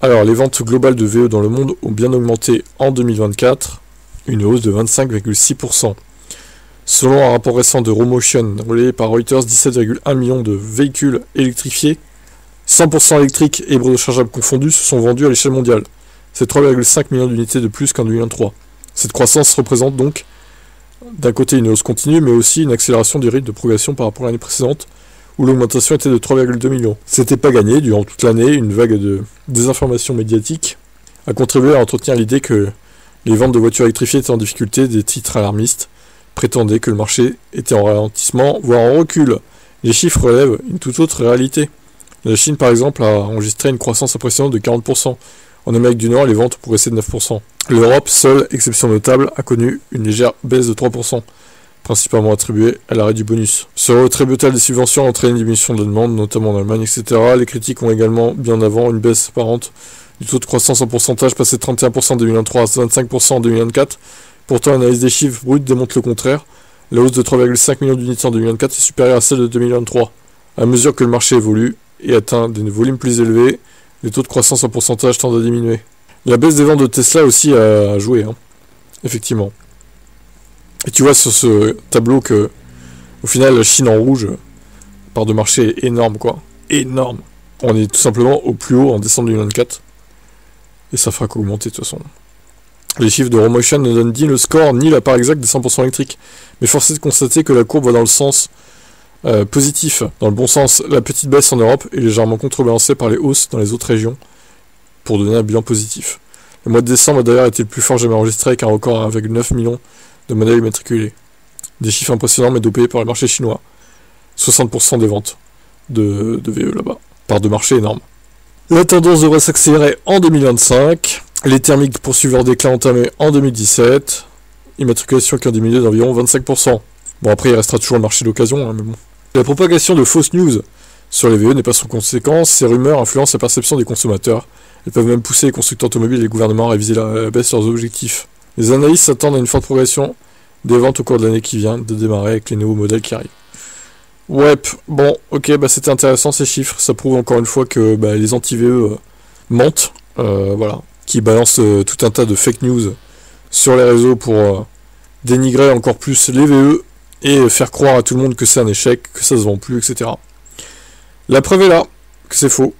Alors, les ventes globales de VE dans le monde ont bien augmenté en 2024, une hausse de 25,6%. Selon un rapport récent de Romotion, relayé par Reuters, 17,1 millions de véhicules électrifiés, 100% électriques et rechargeables confondus, se sont vendus à l'échelle mondiale. C'est 3,5 millions d'unités de plus qu'en 2023. Cette croissance représente donc, d'un côté, une hausse continue, mais aussi une accélération du rythme de progression par rapport à l'année précédente, où l'augmentation était de 3,2 millions. C'était pas gagné, durant toute l'année, une vague de désinformation médiatique a contribué à entretenir l'idée que les ventes de voitures électrifiées étaient en difficulté. Des titres alarmistes prétendaient que le marché était en ralentissement, voire en recul. Les chiffres relèvent une toute autre réalité. La Chine, par exemple, a enregistré une croissance impressionnante de 40%. En Amérique du Nord, les ventes ont progressé de 9%. L'Europe, seule exception notable, a connu une légère baisse de 3%. Principalement attribué à l'arrêt du bonus. Ce retrait brutal des subventions a entraîné une diminution de la demande, notamment en Allemagne, etc. Les critiques ont également, bien avant, une baisse apparente du taux de croissance en pourcentage, passé de 31% en 2023 à 25% en 2024. Pourtant, l'analyse des chiffres bruts démontre le contraire. La hausse de 3,5 millions d'unités en 2024 est supérieure à celle de 2023. À mesure que le marché évolue et atteint des volumes plus élevés, les taux de croissance en pourcentage tendent à diminuer. La baisse des ventes de Tesla aussi a joué, effectivement. Et tu vois sur ce tableau que, au final, la Chine en rouge, part de marché énorme, quoi. Énorme. On est tout simplement au plus haut en décembre 2024. Et ça fera qu'augmenter, de toute façon. Les chiffres de Romotion ne donnent ni le score, ni la part exacte des 100% électriques. Mais force est de constater que la courbe va dans le sens positif. Dans le bon sens, la petite baisse en Europe est légèrement contrebalancée par les hausses dans les autres régions, pour donner un bilan positif. Le mois de décembre a d'ailleurs été le plus fort jamais enregistré, avec un record à 1,9 million de modèles immatriculés. Des chiffres impressionnants mais dopés par le marché chinois. 60% des ventes de VE là-bas. Part de marché énorme. La tendance devrait s'accélérer en 2025. Les thermiques poursuivent leur déclin entamé en 2017. Immatriculations qui ont diminué d'environ 25%. Bon, après il restera toujours le marché d'occasion, mais bon. La propagation de fausses news sur les VE n'est pas sans conséquence. Ces rumeurs influencent la perception des consommateurs. Elles peuvent même pousser les constructeurs automobiles et les gouvernements à réviser la baisse de leurs objectifs. Les analystes s'attendent à une forte progression des ventes au cours de l'année qui vient de démarrer avec les nouveaux modèles qui arrivent. Ouais, bon, ok, c'était intéressant ces chiffres. Ça prouve encore une fois que les anti-VE mentent, voilà, qui balancent tout un tas de fake news sur les réseaux pour dénigrer encore plus les VE et faire croire à tout le monde que c'est un échec, que ça se vend plus, etc. La preuve est là, que c'est faux.